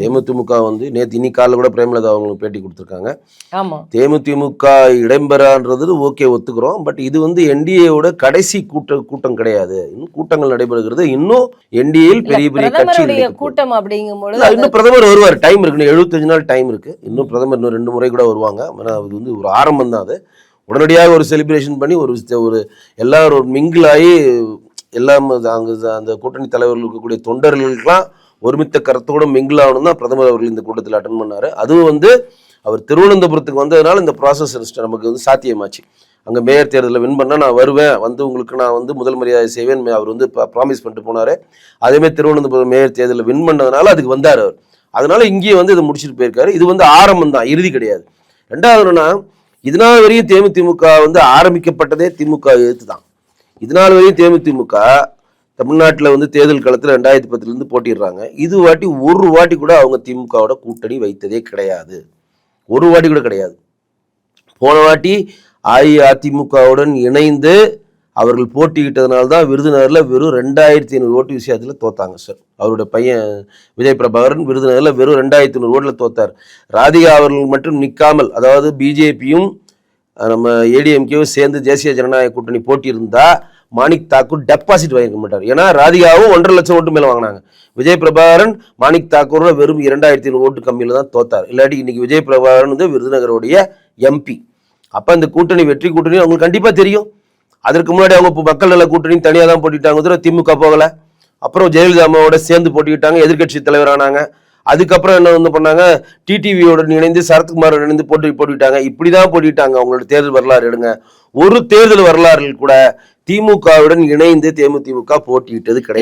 தேமுதிமுக வந்து நேற்று இன்னைக்கு காலையில் கூட பிரேமலதா அவங்களுக்கு பேட்டி கொடுத்துருக்காங்க. ஆமா தேமுதிமுக இடம்பெறான்றது ஓகே ஒத்துக்கிறோம். பட் இது வந்து என்டிஏவோட கடைசி கூட்டம் கிடையாது. இன்னும் கூட்டங்கள் நடைபெறுகிறது. இன்னும் என்டிஏயில் பெரிய பெரிய பிரதமருடைய கூட்டம் அப்படிங்கும்போது இன்னும் பிரதமர் வருவார். டைம் இருக்கு, 75 நாள் டைம் இருக்கு. இன்னும் பிரதமர் இன்னும் 2 முறை கூட வருவாங்க. ஆனால் அது வந்து ஒரு ஆரம்பம் தான். அது உடனடியாக ஒரு செலிப்ரேஷன் பண்ணி ஒரு எல்லாரும் ஒரு மிங்கிள் ஆகி எல்லாம் அங்கே அந்த கூட்டணி தலைவர்கள் இருக்கக்கூடிய தொண்டர்களுக்கெல்லாம் ஒருமித்த கருத்தோட மிங்கிள் ஆகணும் தான் பிரதமர் அவர்கள் இந்த கூட்டத்தில் அட்டன் பண்ணாரு. அதுவும் வந்து அவர் திருவனந்தபுரத்துக்கு வந்ததுனால இந்த ப்ராசஸ் நமக்கு வந்து சாத்தியமாச்சு. அங்கே மேயர் தேர்தலில் வின் பண்ணால் நான் வருவேன், வந்து உங்களுக்கு நான் வந்து முதல் மரியாதை செய்வேன் அவர் வந்து ப்ராமிஸ் பண்ணிட்டு போனார். அதேமாதிரி திருவனந்தபுரம் மேயர் தேர்தலில் வின் பண்ணதுனால அதுக்கு வந்தார் அவர். அதனால இங்கேயே வந்து இதை முடிச்சுட்டு போயிருக்காரு. இது வந்து ஆரம்பம் தான், இறுதி கிடையாது. ரெண்டாவதுன்னா இதனால் வரையும் தேமுதிமுக வந்து ஆரம்பிக்கப்பட்டதே திமுக எதிர்த்து தான். இதனால் வரையும் தேமுதிமுக தமிழ்நாட்டில் வந்து தேர்தல் காலத்தில் 2010 போட்டிடுறாங்க. இது ஒரு வாட்டி கூட அவங்க திமுகவோட கூட்டணி வைத்ததே கிடையாது. ஒரு வாட்டி கூட கிடையாது. போன வாட்டி அஇஅதிமுகவுடன் இணைந்து அவர்கள் போட்டியிட்டதுனால தான் விருதுநகரில் வெறும் 2500 ஓட்டு விஷயத்தில் தோத்தாங்க சார். அவருடைய பையன் விஜய் பிரபாகரன் விருதுநகரில் வெறும் 2500 ஓட்டில் தோத்தார். ராதிகா அவர்கள் மட்டும் நிற்காமல், அதாவது பிஜேபியும் நம்ம ஏடிஎம்கேவும் சேர்ந்து தேசிய ஜனநாயக கூட்டணி போட்டியிருந்தா மாணிக் தாக்கூர் டெபாசிட் வாங்கிக்க மாட்டார். ஏன்னா ராதிகாவும் 1.5 லட்சம் ஓட்டு மேலே வாங்கினாங்க. விஜய் பிரபாகரன் மாணிக் தாக்கூரோட வெறும் 2500 ஓட்டு கம்மியில் தான் தோத்தார். இல்லாட்டி இன்னைக்கு விஜய் பிரபாகரன் வந்து விருதுநகருடைய எம்பி. அப்போ இந்த கூட்டணி வெற்றி கூட்டணி அவங்களுக்கு கண்டிப்பாக தெரியும். அதற்கு முன்னாடி அவங்க மக்கள் நல கூட்டணி தனியாக தான் போட்டிட்டாங்க, திமுக போகலை. அப்புறம் ஜெயலலிதா அம்மாவோட சேர்ந்து போட்டிக்கிட்டாங்க, எதிர்கட்சி தலைவரானாங்க. அதுக்கப்புறம் என்ன வந்து பண்ணாங்க, டிடிவியோட இணைந்து சரத்குமாரோட இணைந்து போட்டிட்டாங்க. இப்படிதான் போட்டிட்டாங்க. அவங்களோட தேர்தல் வரலாறு எடுங்க. ஒரு தேர்தல் வரலாறுகள் கூட திமுகவுடன் இணைந்து தேமுதிமுக போட்டியிட்டது கிடையாது.